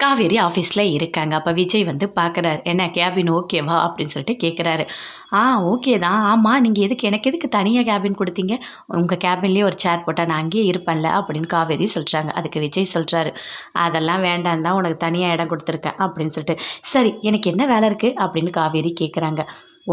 காவேரி ஆஃபீஸில் இருக்காங்க. அப்போ விஜய் வந்து பார்க்குறாரு. என்ன கேபின் ஓகேவா அப்படின்னு சொல்லிட்டு கேட்குறாரு. ஓகே தான். ஆமாம், நீங்கள் எனக்கு எதுக்கு தனியாக கேபின் கொடுத்தீங்க? உங்கள் கேபின்லேயே ஒரு சேர் போட்டால் நான் அங்கேயே இருப்பேன்ல அப்படின்னு காவேரி சொல்கிறாங்க. அதுக்கு விஜய் சொல்கிறாரு, அதெல்லாம் வேண்டாம் தான் உனக்கு தனியாக இடம் கொடுத்துருக்கேன் அப்படின்னு சொல்லிட்டு. சரி, எனக்கு என்ன வேலை இருக்குது அப்படின்னு காவேரி கேட்குறாங்க.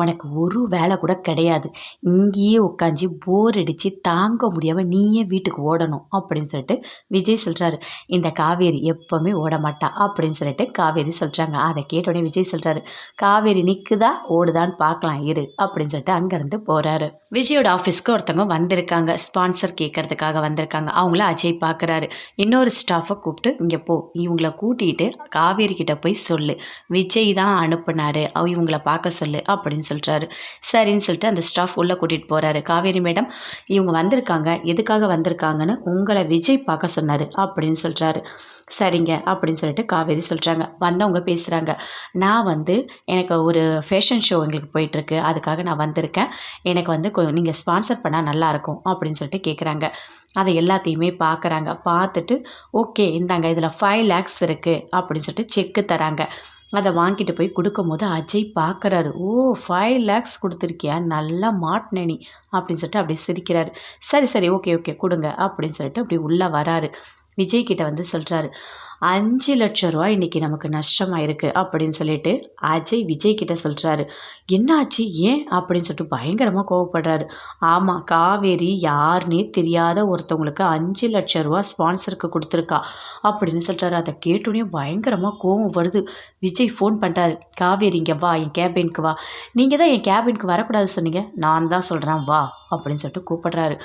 உனக்கு ஒரு வேலை கூட கிடையாது. இங்கேயே உட்காந்து போர் அடித்து தாங்க முடியாமல் நீயே வீட்டுக்கு ஓடணும் அப்படின்னு சொல்லிட்டு விஜய் சொல்கிறாரு. இந்த காவேரி எப்போவுமே ஓட மாட்டா அப்படின்னு சொல்லிட்டு காவேரி சொல்கிறாங்க. அதை கேட்டோடனே விஜய் சொல்கிறாரு, காவேரி நிற்குதா ஓடுதான்னு பார்க்கலாம் இரு அப்படின்னு சொல்லிட்டு அங்கேருந்து போகிறாரு. விஜயோட ஆஃபீஸ்க்கு ஒருத்தவங்க வந்திருக்காங்க. ஸ்பான்சர் கேட்கறதுக்காக வந்திருக்காங்க. அவங்கள அஜய் பார்க்குறாரு. இன்னொரு ஸ்டாஃபை கூப்பிட்டு, இங்கே போ, இவங்கள கூட்டிகிட்டு காவேரி கிட்ட போய் சொல்லு, விஜய் தான் அனுப்புனாரு, இவங்கள பார்க்க சொல்லு அப்படின்னு சொல்கிறாரு. சரின்னு சொல்லிட்டு அந்த ஸ்டாஃப் உள்ளே கூட்டிகிட்டு போகிறாரு. காவேரி மேடம், இவங்க வந்திருக்காங்க, எதுக்காக வந்திருக்காங்கன்னு உங்களை விஜய் பார்க்க சொன்னார் அப்படின்னு சொல்கிறாரு. சரிங்க அப்படின்னு சொல்லிட்டு காவேரி சொல்கிறாங்க. வந்தவங்க பேசுகிறாங்க. நான் வந்து எனக்கு ஒரு ஃபேஷன் ஷோ எங்களுக்கு போயிட்டுருக்கு, அதுக்காக நான் வந்திருக்கேன், எனக்கு வந்து நீங்கள் ஸ்பான்சர் பண்ணால் நல்லாயிருக்கும் அப்படின்னு சொல்லிட்டு கேட்குறாங்க. அதை எல்லாத்தையுமே பார்க்குறாங்க. பார்த்துட்டு ஓகே இந்தாங்க, இதில் 5 lakhs இருக்குது அப்படின்னு சொல்லிட்டு செக்கு தராங்க. அதை வாங்கிட்டு போய் கொடுக்கும்போது அஜய் பார்க்குறாரு. 5 lakhs கொடுத்துருக்கியா, நல்லா மாட்டின நீ அப்படின்னு சொல்லிட்டு அப்படியே சிரிக்கிறாரு. சரி ஓகே கொடுங்க அப்படின்னு சொல்லிட்டு அப்படி உள்ளே வராரு. விஜய் கிட்ட வந்து சொல்கிறாரு, 5 லட்சம் ரூபா இன்றைக்கி நமக்கு நஷ்டமாக இருக்குது அப்படின்னு சொல்லிட்டு அஜய் விஜய் கிட்ட சொல்கிறாரு. என்னாச்சு, ஏன் அப்படின்னு சொல்லிட்டு பயங்கரமாக கோவப்படுறாரு. ஆமாம், காவேரி யாருன்னே தெரியாத ஒருத்தவங்களுக்கு 5 லட்சம் ரூபா ஸ்பான்சருக்கு கொடுத்துருக்கா அப்படின்னு சொல்கிறாரு. அதை கேட்டோன்னே பயங்கரமாக கோவம் வருது. விஜய் ஃபோன் பண்ணுறாரு. காவேரி இங்கே வா, என் கேபினுக்கு வா. நீங்கள் தான் என் கேபினுக்கு வரக்கூடாது சொன்னீங்க, நான் தான் சொல்கிறேன் வா அப்படின்னு சொல்லிட்டு கூப்பிடுறாரு.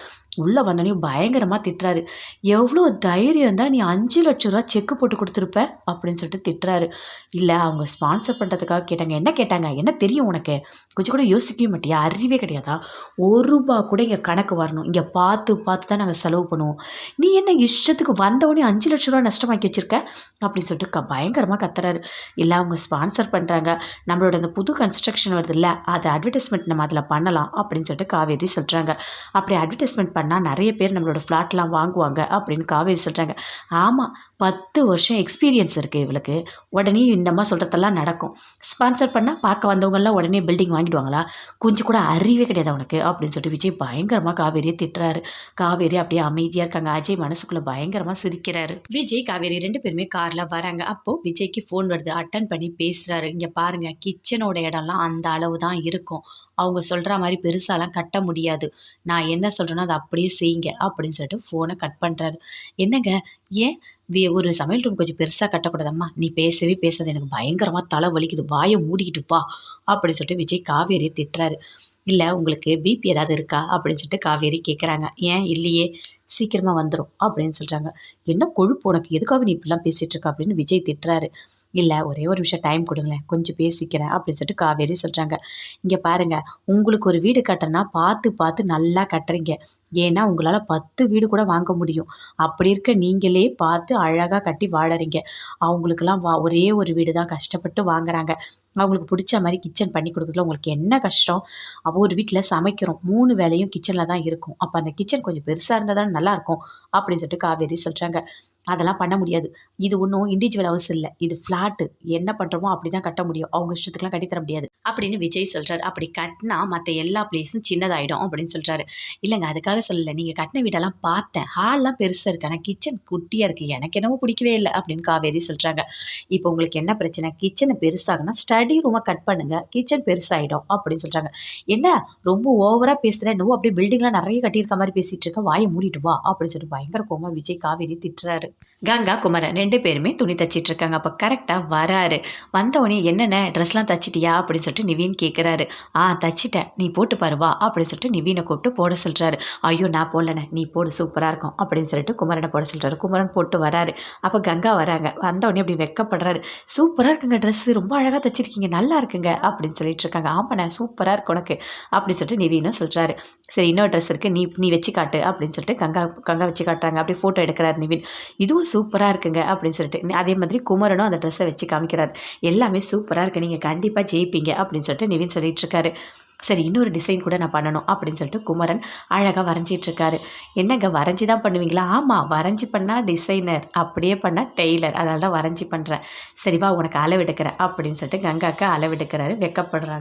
உள்ளே வந்தோடனே பயங்கரமாக திட்டுறாரு. எவ்வளோ தைரியம் தான் நீ 5 லட்சம் ரூபா செக்கு போட்டு கொடுத்துருப்ப அப்படின்னு சொல்லிட்டு திட்டுறாரு. இல்லை, அவங்க ஸ்பான்சர் பண்ணுறதுக்காக கேட்டாங்க. என்ன கேட்டாங்க, என்ன தெரியும் உனக்கு? கொஞ்சம் கூட யோசிக்கவே மாட்டியா? அறிவே கிடையாதா? 1 ரூபா கூட இங்கே கணக்கு வரணும், இங்கே பார்த்து தான் நாங்கள் செலவு பண்ணுவோம். நீ என்ன இஷ்டத்துக்கு வந்தவொடனே 5 லட்ச ரூபா நஷ்டமாக்கி வச்சுருக்க அப்படின்னு சொல்லிட்டு பயங்கரமாக கத்துறாரு. இல்லை, அவங்க ஸ்பான்சர் பண்ணுறாங்க, நம்மளோட அந்த புது கன்ஸ்ட்ரக்ஷன் வருது இல்லை, அதை அட்வர்டைஸ்மெண்ட் நம்ம அதில் பண்ணலாம் அப்படின்னு சொல்லிட்டு காவேரி சொல்கிறாங்க. அப்படி அட்வர்டைஸ்மெண்ட் பண்ணால் நிறைய பேர் நம்மளோட ஃப்ளாட்லாம் வாங்குவாங்க அப்படின்னு காவேரி சொல்கிறாங்க. ஆமாம், 10 வருஷம் எக்ஸ்பீரியன்ஸ் இருக்குது இவளுக்கு, உடனே இந்த மாதிரி சொல்கிறதெல்லாம் நடக்கும். ஸ்பான்சர் பண்ணால் பார்க்க வந்தவங்கெல்லாம் உடனே பில்டிங் வாங்கிடுவாங்களா? கொஞ்சம் கூட அறிவே கிடையாது அவனுக்கு அப்படின்னு சொல்லிட்டு விஜய் பயங்கரமாக காவேரியை திட்டுறாரு. காவேரி அப்படியே அமைதியாக இருக்காங்க. அஜய் மனசுக்குள்ளே பயங்கரமாக சிரிக்கிறாரு. விஜய் காவேரி 2 பேருமே காரில் வராங்க. அப்போது விஜய்க்கு ஃபோன் வருது. அட்டன் பண்ணி பேசுகிறாரு. இங்கே பாருங்கள், கிச்சனோட இடம்லாம் அந்த அளவு தான் இருக்கும், அவங்க சொல்கிற மாதிரி பெருசாலாம் கட்ட முடியாது, நான் என்ன சொல்கிறேன்னா அதை அப்படியே செய்யுங்க அப்படின்னு சொல்லிட்டு ஃபோனை கட் பண்ணுறாரு. என்னங்க, ஏன் ஒரு சமையல் ரூம் கொஞ்சம் பெருசாக கட்டக்கூடாதம்மா? நீ பேசவே பேசாது, எனக்கு பயங்கரமாக தலை வலிக்குது, வாயை மூடிக்கிட்டு வா அப்படின்னு சொல்லிட்டு விஜய் காவேரியை திட்டுறாரு. இல்லை, உங்களுக்கு பிபி ஏதாவது இருக்கா அப்படின்னு சொல்லிட்டு காவேரி கேட்குறாங்க. ஏன் இல்லையே, சீக்கிரமாக வந்துடும் அப்படின்னு சொல்கிறாங்க. என்ன கொழுப்பு உனக்கு, எதுக்காக நீ இப்படிலாம் பேசிகிட்டு இருக்க அப்படின்னு விஜய் திட்டுறாரு. இல்லை, ஒரே ஒரு விஷயம் டைம் கொடுங்களேன், கொஞ்சம் பேசிக்கிறேன் அப்படின்னு சொல்லிட்டு காவேரி சொல்கிறாங்க. இங்கே பாருங்கள், உங்களுக்கு ஒரு வீடு கட்டுறனா பார்த்து நல்லா கட்டுறீங்க, ஏன்னா உங்களால் 10 வீடு கூட வாங்க முடியும், அப்படி இருக்க நீங்களே பார்த்து அழகாக கட்டி வாழறீங்க. அவங்களுக்கெல்லாம் ஒரே ஒரு வீடு தான் கஷ்டப்பட்டு வாங்குறாங்க, அவங்களுக்கு பிடிச்ச மாதிரி கிச்சன் பண்ணி கொடுக்குறதுல உங்களுக்கு என்ன கஷ்டம்? ஒரு வீட்டில் சமைக்கிறோம், 3 வேலையும் கிச்சனில் தான் இருக்கும், அப்போ அந்த கிச்சன் கொஞ்சம் பெருசாக இருந்தால் தான் நல்லாயிருக்கும் அப்படின்னு சொல்லிட்டு காவேரி சொல்கிறாங்க. அதெல்லாம் பண்ண முடியாது, இது ஒன்றும் இண்டிவிஜுவல் ஹவுஸ் இல்லை, இது ஃப்ளாட்டு, என்ன பண்ணுறோமோ அப்படி தான் கட்ட முடியும், அவங்க இஷ்டத்துக்குலாம் கட்டித்தர முடியாது அப்படின்னு விஜய் சொல்கிறார். அப்படி கட்டினா மற்ற எல்லா பிளேஸும் சின்னதாகிடும் அப்படின்னு சொல்கிறாரு. இல்லைங்க, அதுக்காக சொல்லலை, நீங்கள் கட்டின வீடெல்லாம் பார்த்தேன், ஹால்லாம் பெருசாக இருக்குது, ஆனால் கிச்சன் குட்டியாக இருக்குது, எனக்கு என்னவோ பிடிக்கவே இல்லை அப்படின்னு காவேரி சொல்கிறாங்க. இப்போ உங்களுக்கு என்ன பிரச்சனை? கிச்சனை பெருசாகனா ஸ்டடி ரூமை கட் பண்ணுங்கள், கிச்சன் பெருசாகிடும் அப்படின்னு சொல்கிறாங்க. என்ன ரொம்ப ஓவராக பேசுகிறேன், என்னவோ அப்படியே பில்டிங்லாம் நிறைய கட்டியிருக்க மாதிரி பேசிகிட்டு இருக்க, வாயை மூடிட்டு வா அப்படின்னு சொல்லிட்டு பயங்கர கோமா விஜய் காவேரி திட்டுறாரு. கங்கா குமரன் 2 பேருமே துணி தச்சிட்டு இருக்காங்க. அப்போ கரெக்டாக வராரு. வந்தவொடனே என்னென்ன ட்ரெஸ்லாம் தச்சிட்டியா அப்படின்னு சொல்லிட்டு நிவீன் கேட்குறாரு. தச்சிட்டேன், நீ போட்டு பாருவா அப்படின்னு சொல்லிட்டு நிவீனை கூப்பிட்டு போட சொல்கிறாரு. ஐயோ நான் போடலண்ணே, நீ போடு சூப்பராக இருக்கும் அப்படின்னு சொல்லிட்டு குமரனை போட சொல்கிறாரு. குமரன் போட்டு வராரு. அப்போ கங்கா வராங்க. வந்தவொடனே அப்படி வெக்கப்படுறாரு. சூப்பராக இருக்குங்க ட்ரெஸ்ஸு, ரொம்ப அழகாக தச்சிருக்கீங்க, நல்லா இருக்குங்க அப்படின்னு சொல்லிட்டு இருக்காங்க. ஆமாண்ணே சூப்பராக இருக்கு உனக்கு அப்படின்னு சொல்லிட்டு நிவீனும் சொல்கிறாரு. சரி, இன்னொரு ட்ரெஸ் இருக்குது, நீ வச்சு காட்டு அப்படின்னு சொல்லிட்டு கங்கா வச்சு காட்டுறாங்க. அப்படி ஃபோட்டோ எடுக்கிறாரு நிவீன். இதுவும் சூப்பராக இருக்குங்க அப்படின்னு சொல்லிட்டு அதே மாதிரி குமரனும் அந்த ட்ரெஸ்ஸை ட்ரெஸ்ஸை வச்சு காமிக்கிறார். எல்லாமே சூப்பராக இருக்குது, நீங்கள் கண்டிப்பாக ஜெயிப்பீங்க அப்படின்னு சொல்லிட்டு நிவின் சொல்லிகிட்ருக்காரு. சரி, இன்னொரு டிசைன் கூட நான் பண்ணணும் அப்படின்னு சொல்லிட்டு குமரன் அழகாக வரைஞ்சிட்ருக்காரு. என்னங்க வரைஞ்சி தான் பண்ணுவீங்களா? ஆமாம், வரைஞ்சி பண்ணால் டிசைனர், அப்படியே பண்ணால் டெய்லர், அதனால தான் வரைஞ்சி பண்ணுறேன். சரி வா, உனக்கு அளவெடுக்கிறேன் அப்படின்னு சொல்லிட்டு கங்காவுக்கு அளவெடுக்கிறாரு. வெக்கப்படுறாங்க.